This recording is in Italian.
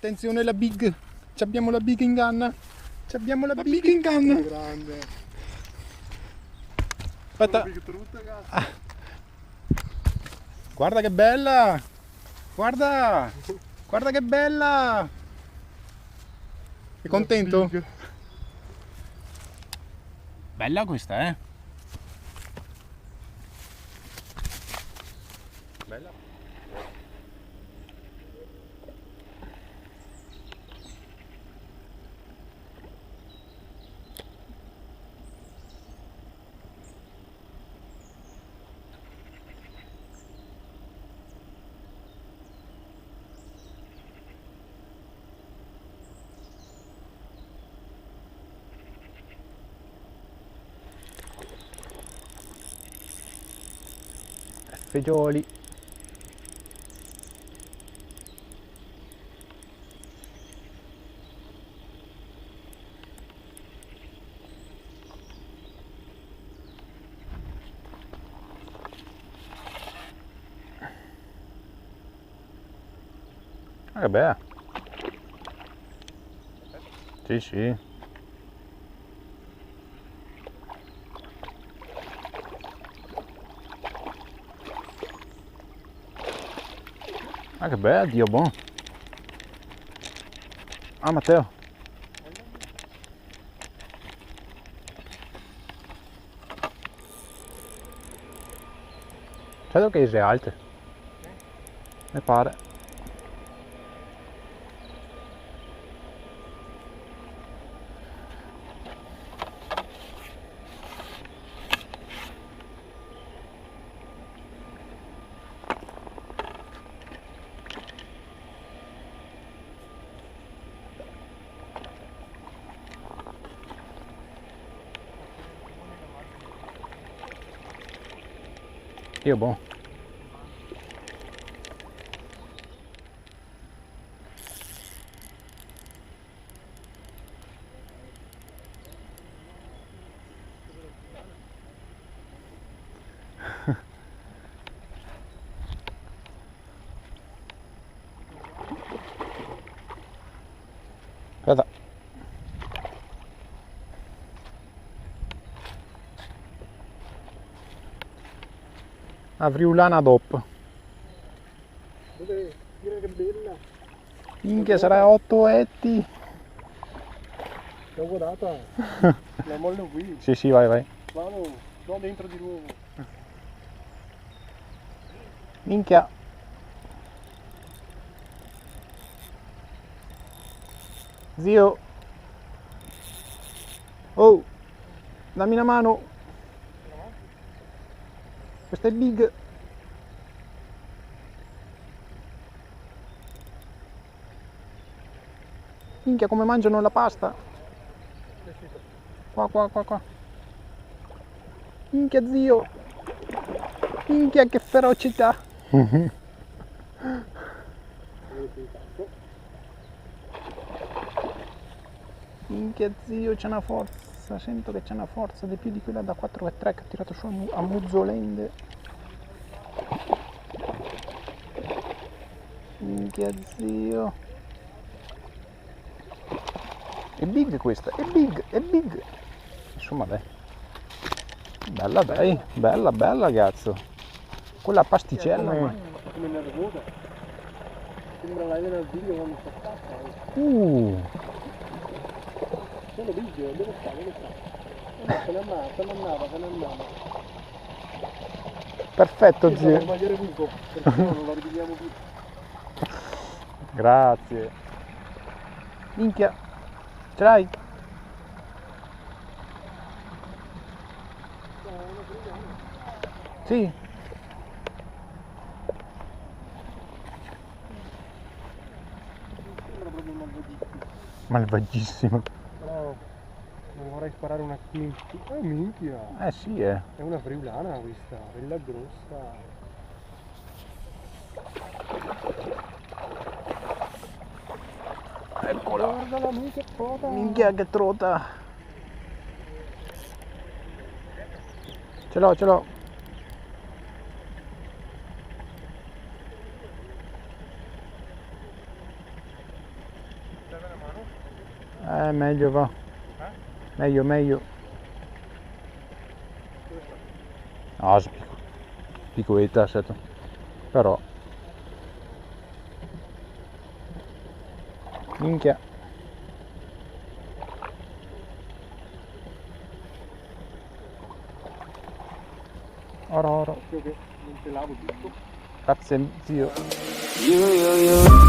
Attenzione la big. Ci abbiamo la big in canna. Ci abbiamo la big in canna. Grande. Aspetta. Guarda che bella. Guarda. Guarda che bella. Sei contento? Bella questa, Bella. Fagioli. Ah, che bella. Sì, sì. Ah, che bella, Dio buono. Ah, Matteo. Credo che sia alte. Mi pare. Dio buono. Aspetta. La friulana DOP. Dove? Mira che bella. Minchia, sarà 8 etti. L'ho guardata. La mollo qui. Sì, sì, vai, vai. Vado, no dentro di nuovo. Minchia. Zio. Oh, dammi una mano. Questa è big. Minchia, come mangiano la pasta. Qua, qua, qua, qua. Minchia, zio. Minchia, che ferocità. Minchia, zio, c'è una forza. Sento che c'è una forza di più di quella da 4x3 che ho tirato su a muzzolende. Minchia, zio. È big questa, è big, è big. Insomma, dai. Bella, dai. Bella, bella, cazzo. Quella pasticella. Come nervosa. Sembra la del video quando si attacca. Sono video, dove sta? Dove sta? Se ne andava. Perfetto, Io zio. devo sbagliare buco, perché no non la ripetiamo più. Grazie. Minchia. Ce l'hai? Sì. Sembra proprio malvagissimo. Malvagissimo. Però non vorrei sparare una minchia. Minchia! Eh sì, eh. È una friulana questa, bella grossa. Eccola. Guardala, minchia trota! Minchia che trota. Ce l'ho, ce l'ho. Meglio va. Meglio, meglio. Ah, piccoletta, certo. Però. Minchia. Oro, oro. Non te lavo tutto. Grazie, zio. You